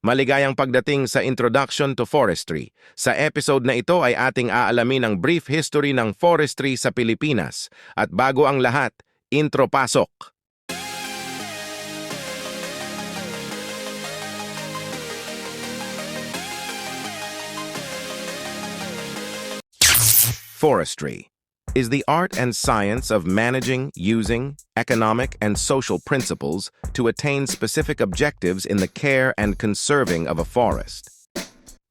Maligayang pagdating sa Introduction to Forestry. Sa episode na ito ay ating aalamin ang brief history ng forestry sa Pilipinas. At bago ang lahat, intro pasok! Forestry is the art and science of managing, using economic and social principles to attain specific objectives in the care and conserving of a forest.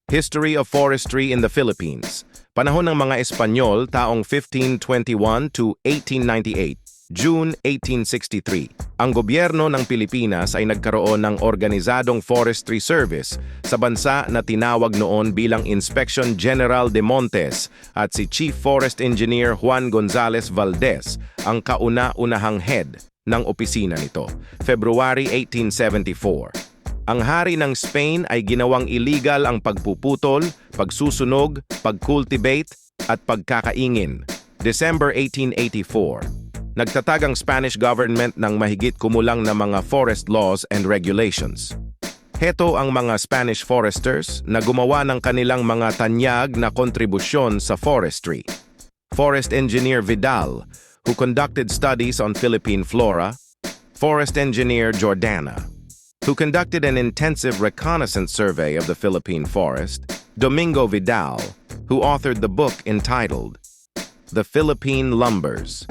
History of Forestry in the Philippines. Panahon ng mga Espanyol taong 1521 to 1898, June 1863. Ang gobyerno ng Pilipinas ay nagkaroon ng organisadong forestry service sa bansa na tinawag noon bilang Inspeccion General de Montes at si Chief Forest Engineer Juan Gonzalez Valdez ang kauna-unahang head ng opisina nito, February 1874. Ang hari ng Spain ay ginawang illegal ang pagpuputol, pagsusunog, pagcultivate at pagkakaingin, December 1884. Nagtatag ang Spanish government ng mahigit kumulang na mga forest laws and regulations. Heto ang mga Spanish foresters na gumawa ng kanilang mga tanyag na kontribusyon sa forestry. Forest Engineer Vidal, who conducted studies on Philippine flora. Forest Engineer Jordana, who conducted an intensive reconnaissance survey of the Philippine forest. Domingo Vidal, who authored the book entitled The Philippine Lumbers.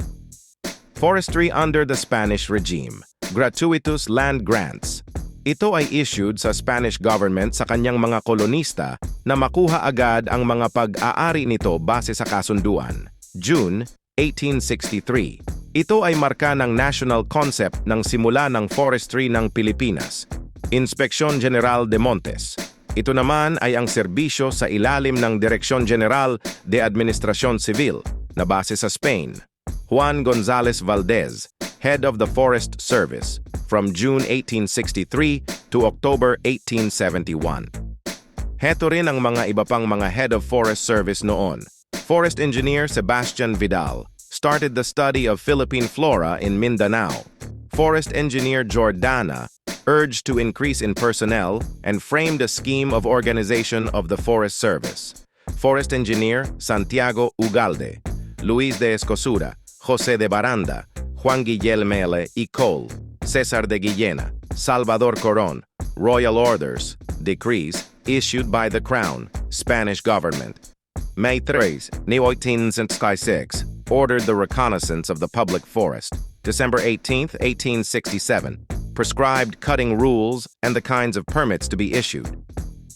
Forestry under the Spanish regime. Gratuitous land grants. Ito ay issued sa Spanish government sa kanyang mga kolonista na makuha agad ang mga pag-aari nito base sa kasunduan. June 1863. Ito ay marka ng national concept ng simula ng forestry ng Pilipinas. Inspeccion General de Montes. Ito naman ay ang serbisyo sa ilalim ng Dirección General de Administración Civil na base sa Spain. Juan Gonzalez Valdez, head of the Forest Service, from June 1863 to October 1871. Heto rin ang mga iba pang mga head of Forest Service noon. Forest Engineer Sebastian Vidal started the study of Philippine flora in Mindanao. Forest Engineer Jordana urged to increase in personnel and framed a scheme of organization of the Forest Service. Forest Engineer Santiago Ugalde, Luis de Escosura, José de Baranda, Juan Guillermele y Cole, César de Guillena, Salvador Coron, royal orders, decrees issued by the Crown, Spanish government. May 3, 1866, ordered the reconnaissance of the public forest. December 18, 1867, prescribed cutting rules and the kinds of permits to be issued.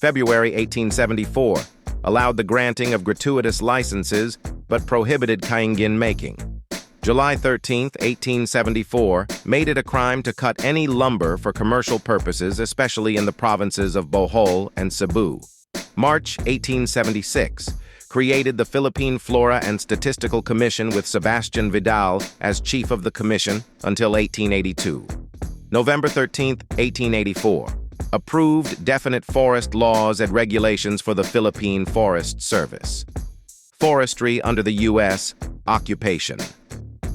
February 1874, allowed the granting of gratuitous licenses but prohibited kaingin making. July 13, 1874, made it a crime to cut any lumber for commercial purposes, especially in the provinces of Bohol and Cebu. March 1876, created the Philippine Flora and Statistical Commission with Sebastian Vidal as chief of the commission until 1882. November 13, 1884, approved definite forest laws and regulations for the Philippine Forest Service. Forestry under the U.S. occupation.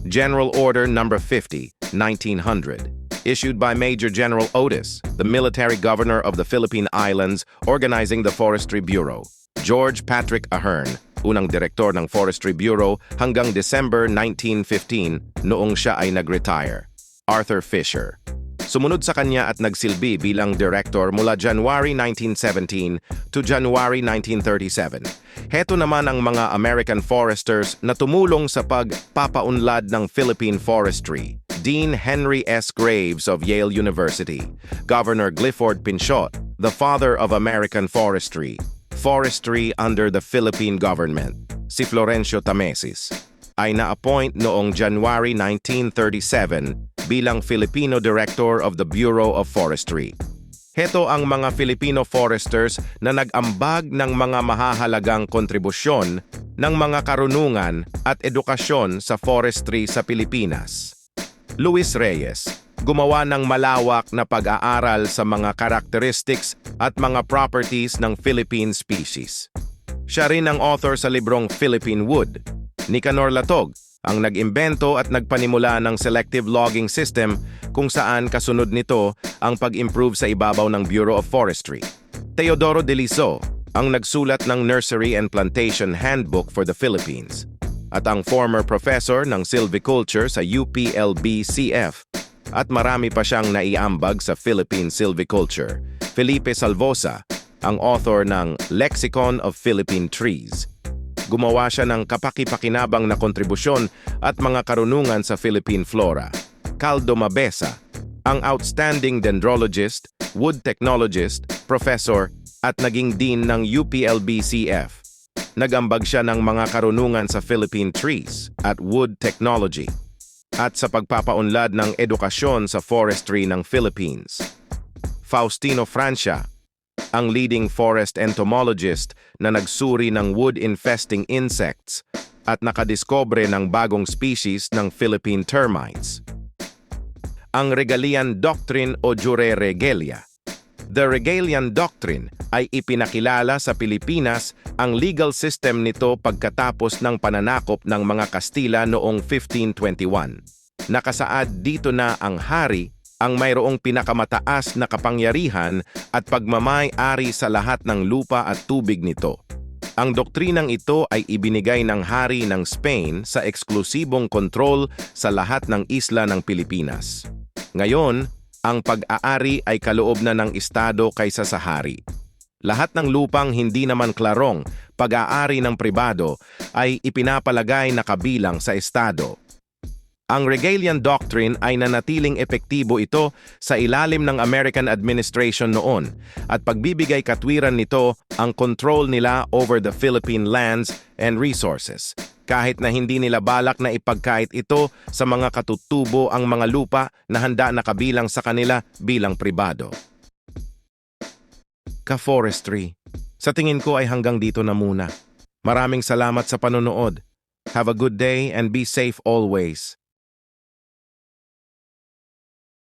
General Order No. 50, 1900, issued by Major General Otis, the military governor of the Philippine Islands, organizing the Forestry Bureau. George Patrick Ahern, unang direktor ng Forestry Bureau hanggang December 1915 noong siya ay nag-retire. Arthur Fisher. Sumunod sa kanya at nagsilbi bilang director mula January 1917 to January 1937. Heto naman ang mga American foresters na tumulong sa pagpapaunlad ng Philippine forestry. Dean Henry S. Graves of Yale University, Governor Clifford Pinchot, the father of American forestry. Forestry under the Philippine government. Si Florencio Tamesis ay na-appoint noong January 1937 bilang Filipino Director of the Bureau of Forestry. Heto ang mga Filipino foresters na nag-ambag ng mga mahahalagang kontribusyon ng mga karunungan at edukasyon sa forestry sa Pilipinas. Luis Reyes, gumawa ng malawak na pag-aaral sa mga characteristics at mga properties ng Philippine species. Siya rin ang author sa librong Philippine Wood. Nicanor Latog, ang nag-imbento at nagpanimula ng selective logging system kung saan kasunod nito ang pag-improve sa ibabaw ng Bureau of Forestry. Teodoro de Liso, ang nagsulat ng Nursery and Plantation Handbook for the Philippines, at ang former professor ng silviculture sa UPLB-CF, at marami pa siyang naiambag sa Philippine silviculture. Felipe Salvosa, ang author ng Lexicon of Philippine Trees. Gumawa siya ng kapaki-pakinabang na kontribusyon at mga karunungan sa Philippine flora. Caldo Mabesa, ang outstanding dendrologist, wood technologist, professor, at naging dean ng UPLB-CF. Nagambag siya ng mga karunungan sa Philippine trees at wood technology at sa pagpapaunlad ng edukasyon sa forestry ng Philippines. Faustino Francia, ang leading forest entomologist na nagsuri ng wood-infesting insects at nakadiskobre ng bagong species ng Philippine termites. Ang Regalian Doctrine o Jure Regalia. The Regalian Doctrine ay ipinakilala sa Pilipinas ang legal system nito pagkatapos ng pananakop ng mga Kastila noong 1521. Nakasaad dito na ang hari ang mayroong pinakamataas na kapangyarihan at pagmamay-ari sa lahat ng lupa at tubig nito. Ang doktrinang ito ay ibinigay ng hari ng Spain sa eksklusibong kontrol sa lahat ng isla ng Pilipinas. Ngayon, ang pag-aari ay kaloob na ng estado kaysa sa hari. Lahat ng lupang hindi naman klarong pag-aari ng pribado ay ipinapalagay na kabilang sa estado. Ang Regalian Doctrine ay nanatiling epektibo ito sa ilalim ng American administration noon at pagbibigay katwiran nito ang control nila over the Philippine lands and resources, kahit na hindi nila balak na ipagkait ito sa mga katutubo ang mga lupa na handa na kabilang sa kanila bilang pribado. Ka-forestry. Sa tingin ko ay hanggang dito na muna. Maraming salamat sa panonood. Have a good day and be safe always.